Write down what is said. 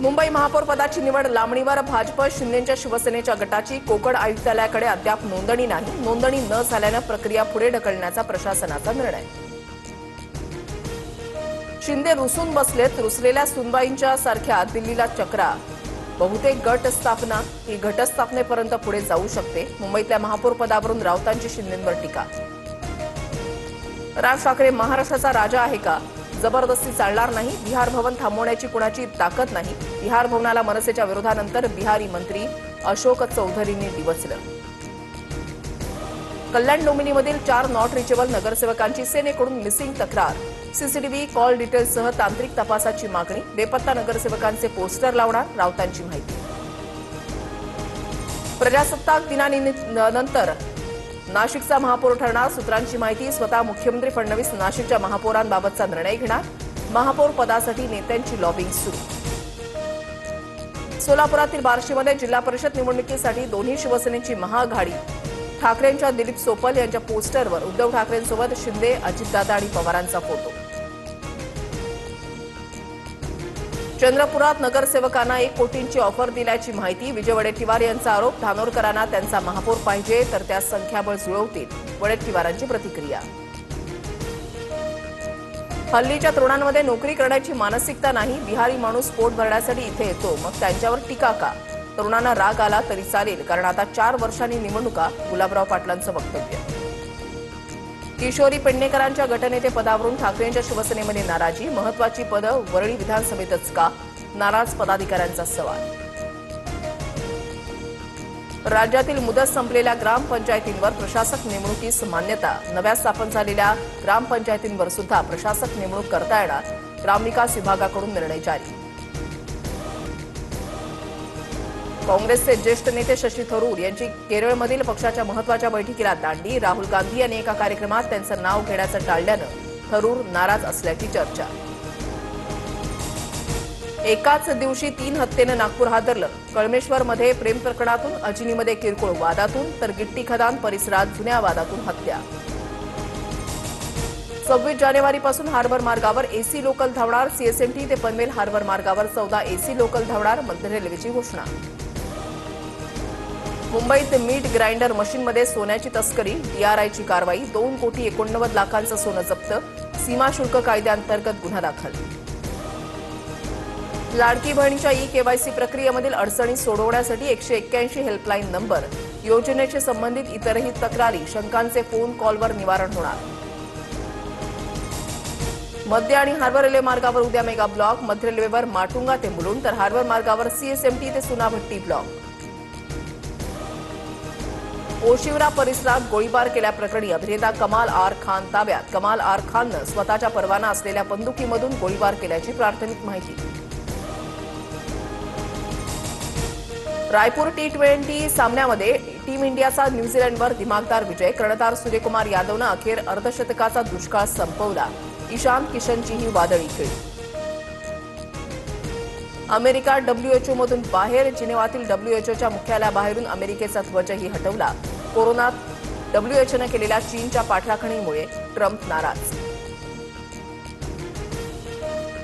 मुंबई महापौर पदाची निवड लांबणीवर भाजप शिंदेच्या शिवसेनेच्या गटाची कोकण आयुक्तालयाकडे अद्याप नोंदणी नाही. नोंदणी न झाल्यानं प्रक्रिया पुढे ढकलण्याचा प्रशासनाचा निर्णय. शिंदे रुसून बसलेत. रुसलेल्या सुनबाईंच्या सारख्या दिल्लीला चक्रा. बहुतेक गट स्थापना ही घटस्थापनेपर्यंत पुढे जाऊ शकते. मुंबईतल्या महापौर पदावरून राऊतांची शिंदेंवर टीका. राज ठाकरे महाराष्ट्राचा राजा आहे का? जबरदस्ती चालणार नाही. बिहार भवन थांबवण्याची कुणाची ताकद नाही. बिहार भवनाला मनसेच्या विरोधानंतर बिहारी मंत्री अशोक चौधरींनी डिवचलं. कल्याण डोंबिवलीमधील 4 नॉट रिचेबल नगरसेवकांची सेनेकडून मिसिंग तक्रार. सीसीटीव्ही कॉल डिटेल्ससह तांत्रिक तपासाची मागणी. बेपत्ता नगरसेवकांचे पोस्टर लावणार. राऊतांची माहिती. प्रजासत्ताक दिनानंतर नाशिकचा महापौर ठरणार. सूत्रांची माहिती. स्वतः मुख्यमंत्री फडणवीस नाशिकच्या महापौरांबाबतचा निर्णय घेणार. महापौर पदासाठी नेत्यांची लॉबिंग सुरू. सोलापुरातील बार्शीमध्ये जिल्हा परिषद निवडणुकीसाठी दोन्ही शिवसेनेची महाआघाडी. ठाकरेंच्या दिलीप सोपल यांच्या पोस्टरवर उद्धव ठाकरेंसोबत शिंदे, अजितदादा आणि पवारांचा फोटो. चंद्रपुरात नगरसेवकांना 1 कोटींची ऑफर दिल्याची माहिती. विजय वडेट्टीवार यांचा आरोप. धानोरकरांना त्यांचा महापौर पाहिजे तर त्या संख्याबळ जुळवतील. वडेट्टीवारांची प्रतिक्रिया. हल्लीच्या तरुणांमध्ये नोकरी करण्याची मानसिकता नाही. बिहारी माणूस पोट भरण्यासाठी इथे येतो, मग त्यांच्यावर टीका का? तरुणांना राग आला तरी चालेल, कारण आता 4 वर्षांनी निवडणुका. गुलाबराव पाटलांचं वक्तव्य. किशोरी पेडणेकरांच्या गटनेते पदावरून ठाकरेंच्या शिवसेनेमध्ये नाराजी. महत्वाची पदं वरळी विधानसभेतच का? नाराज पदाधिकाऱ्यांचा सवाल. राज्यातील मुदत संपलेल्या ग्रामपंचायतींवर प्रशासक नेमणुकीस मान्यता. नव्या स्थापन झालेल्या ग्रामपंचायतींवर सुद्धा प्रशासक नेमणूक करता येणार. ग्रामविकास विभागाकडून निर्णय जारी. काँग्रेसचे ज्येष्ठ नेते शशी थरूर यांची केरळमधील पक्षाच्या महत्वाच्या बैठकीला दांडी. राहुल गांधी यांनी एका कार्यक्रमात त्यांचं नाव घेण्याचं टाळल्यानं थरूर नाराज असल्याची चर्चा. एकाच दिवशी 3 हत्येनं नागपूर हादरलं. कळमेश्वरमध्ये प्रेम प्रकरणातून, अजिनीमध्ये किरकोळ वादातून, तर गिट्टी खदान परिसरात जुन्या वादातून हत्या. 26 जानेवारीपासून हार्बर मार्गावर एसी लोकल धावणार. सीएसएमटी ते पनवेल हार्बर मार्गावर 14 एसी लोकल धावणार. मध्य रेल्वेची घोषणा. मुंबईत मीठ ग्राइंडर मशीनमध्ये सोन्याची तस्करी. डीआरआयची कारवाई. 2,89 लाखांचं सोनं जप्त. सीमाशुल्क कायद्याअंतर्गत गुन्हा दाखल. लाडकी बहिणीच्या ई-केवायसी प्रक्रियेमधील अडचणी सोडवण्यासाठी 181 हेल्पलाईन नंबर. योजनेशी संबंधित इतरही तक्रारी, शंकांचे फोन कॉलवर निवारण होणार. मध्य आणि हार्बर रेल्वे मार्गावर उद्या मेगा ब्लॉक. मध्य रेल्वेवर माटुंगा ते मुलुंड, तर हार्बर मार्गावर सीएसएमटी ते सुनाभट्टी ब्लॉक. ओशिवरा परिसरात गोळीबार केल्याप्रकरणी अभिनेता कमाल आर खान ताब्यात. कमाल आर खाननं स्वतःच्या परवाना असलेल्या बंदुकीमधून गोळीबार केल्याची प्राथमिक माहिती. रायपूर T20 सामन्यामध्ये टीम इंडियाचा न्यूझीलंडवर दिमागदार विजय. कर्णधार सूर्यकुमार यादवनं अखेर अर्धशतकाचा दुष्काळ संपवला. ईशान किशनचीही वादळी खेळी. अमेरिका WHOमधून बाहेर. जिनेव्हातील WHOच्या मुख्यालयाबाहेरून अमेरिकेचा ध्वजही हटवला. कोरोनात WHOनं केलेल्या चीनच्या पाठराखणीमुळे ट्रम्प नाराज.